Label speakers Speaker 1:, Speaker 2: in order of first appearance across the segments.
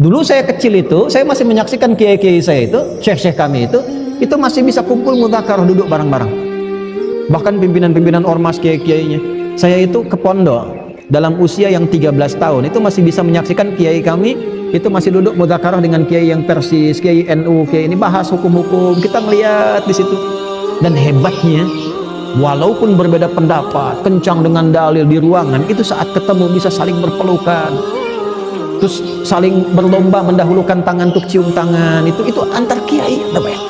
Speaker 1: Dulu saya kecil itu, saya masih menyaksikan kiai-kiai saya itu, syekh-syekh kami itu masih bisa kumpul mudzakarah duduk bareng-bareng. Bahkan pimpinan-pimpinan ormas kiai-kiainya. Saya itu ke pondok dalam usia yang 13 tahun, itu masih bisa menyaksikan kiai kami itu masih duduk mudzakarah dengan kiai yang Persis, kiai NU, kiai ini bahas hukum-hukum. Kita melihat di situ. Dan hebatnya, walaupun berbeda pendapat, kencang dengan dalil di ruangan, itu saat ketemu bisa saling berpelukan. Terus saling berlomba mendahulukan tangan untuk cium tangan, itu antar kiai, ada banyak.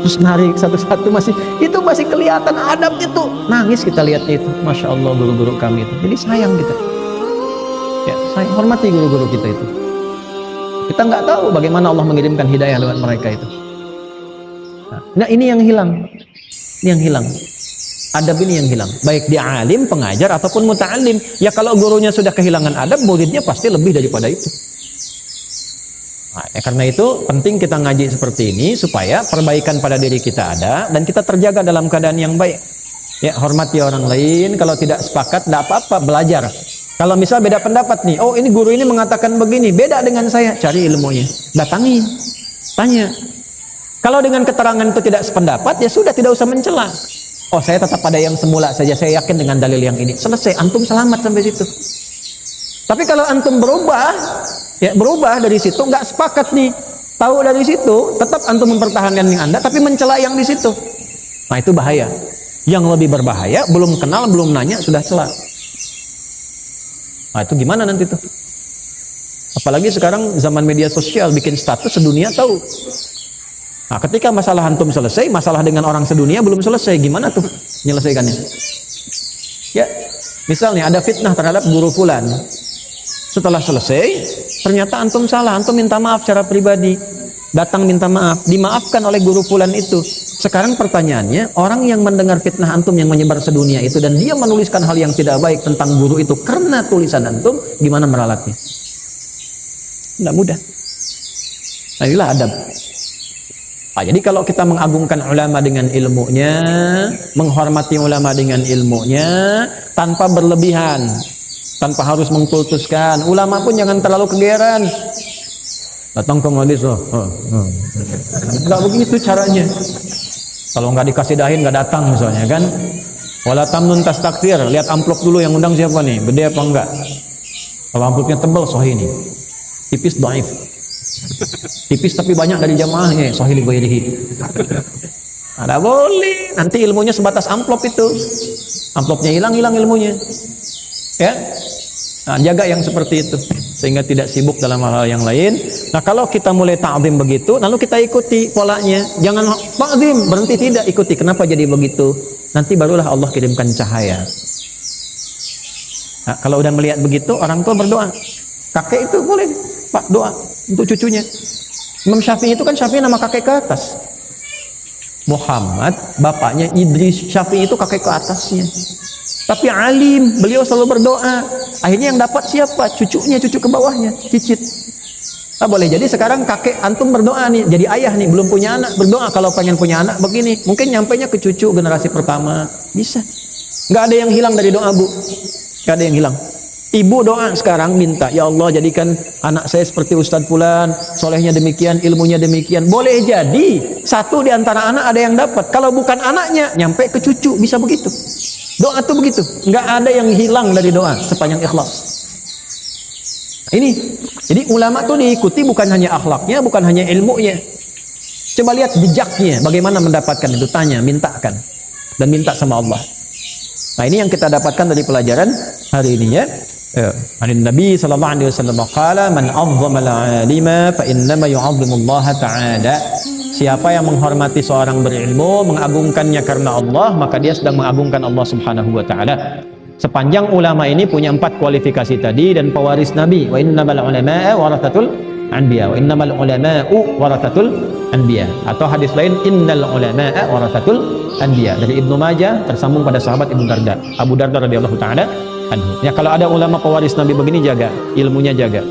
Speaker 1: Terus narik satu-satu masih kelihatan adabnya tuh, nangis kita lihatnya itu, masya Allah guru-guru kami itu. Jadi sayang kita, ya saya hormati guru-guru kita itu. Kita nggak tahu bagaimana Allah mengirimkan hidayah lewat mereka itu. Nah ini yang hilang, adab ini yang hilang, baik dia alim, pengajar ataupun muta'alim. Ya kalau gurunya sudah kehilangan adab, muridnya pasti lebih daripada itu. Nah, karena itu penting kita ngaji seperti ini supaya perbaikan pada diri kita ada dan kita terjaga dalam keadaan yang baik. Ya, hormati orang lain, kalau tidak sepakat tidak apa-apa, belajar. Kalau misal beda pendapat nih, oh ini guru ini mengatakan begini, beda dengan saya, cari ilmunya, datangi, tanya. Kalau dengan keterangan itu tidak sependapat, ya sudah, tidak usah mencela. Oh saya tetap pada yang semula saja, saya yakin dengan dalil yang ini, selesai, antum selamat sampai situ. Tapi kalau antum berubah dari situ, nggak sepakat nih, tahu dari situ, tetap antum mempertahankan yang Anda, tapi mencela yang di situ. Nah itu bahaya. Yang lebih berbahaya, belum kenal, belum nanya, sudah cela. Nah itu gimana nanti tuh? Apalagi sekarang zaman media sosial, bikin status sedunia tahu. Nah ketika masalah antum selesai, masalah dengan orang sedunia belum selesai, gimana tuh menyelesaikannya? Ya, misalnya ada fitnah terhadap guru fulan. Setelah selesai, ternyata antum salah, antum minta maaf secara pribadi, datang minta maaf, dimaafkan oleh guru fulan itu. Sekarang pertanyaannya, orang yang mendengar fitnah antum yang menyebar sedunia itu dan dia menuliskan hal yang tidak baik tentang guru itu karena tulisan antum, gimana meralatnya? Tidak mudah. Nah, inilah adab. Nah, jadi kalau kita mengagungkan ulama dengan ilmunya, menghormati ulama dengan ilmunya, tanpa berlebihan, tanpa harus mengkultuskan. Ulama pun jangan terlalu kegeeran. Datang ke majelis, nggak begitu caranya. Kalau nggak dikasih dahin nggak datang misalnya kan. Wala tamnun tastakthir, lihat amplop dulu yang undang siapa nih, gede apa enggak. Kalau amplopnya tebal, sahih nih. Tipis, dhaif. Tipis tapi banyak dari jamaahnya, sahih li ghairihi. Ada boleh, nanti ilmunya sebatas amplop itu. Amplopnya hilang ilmunya. Ya. Nah, jaga yang seperti itu sehingga tidak sibuk dalam hal-hal yang lain. Nah, kalau kita mulai ta'zim begitu, lalu kita ikuti polanya. Jangan ta'zim, berhenti tidak, ikuti. Kenapa jadi begitu? Nanti barulah Allah kirimkan cahaya. Nah, kalau udah melihat begitu, orang tua berdoa. Kakek itu boleh, Pak, doa untuk cucunya. Imam Syafi'i itu kan Syafi'i nama kakek ke atas. Muhammad, bapaknya Idris, Syafi'i itu kakek ke atasnya. Tapi alim, beliau selalu berdoa. Akhirnya yang dapat siapa? Cucunya, cucu ke bawahnya, cicit. Nah, boleh jadi sekarang kakek antum berdoa nih, jadi ayah nih, belum punya anak, berdoa kalau pengen punya anak begini. Mungkin nyampainya ke cucu generasi pertama, bisa. Nggak ada yang hilang dari doa, Bu. Nggak ada yang hilang. Ibu doa sekarang minta, ya Allah jadikan anak saya seperti Ustadz Fulan, solehnya demikian, ilmunya demikian. Boleh jadi satu di antara anak ada yang dapat. Kalau bukan anaknya, nyampe ke cucu, bisa begitu. Doa tuh begitu, nggak ada yang hilang dari doa sepanjang ikhlas. Ini, jadi ulama tuh diikuti bukan hanya akhlaknya, bukan hanya ilmunya. Coba lihat jejaknya, bagaimana mendapatkan itu, tanya, mintakan, dan minta sama Allah. Nah ini yang kita dapatkan dari pelajaran hari ini ya. Nabi sallallahu alaihi wasallam qala man 'azzama al-'alima fa innama yu'azzimu Allah ta'ala. Siapa yang menghormati seorang berilmu, mengagungkannya karena Allah, maka dia sedang mengagungkan Allah Subhanahu wa taala. Sepanjang ulama ini punya 4 kualifikasi tadi dan pewaris Nabi. Wa innamal ulama'a warathatul anbiya. Wa innamal ulama'u warathatul anbiya. Atau hadis lain innal ulama'a warathatul anbiya. Dari Ibnu Majah tersambung pada sahabat Ibnu Darda, Abu Darda radhiyallahu taala anhu. Ya kalau ada ulama pewaris Nabi begini, jaga ilmunya, jaga.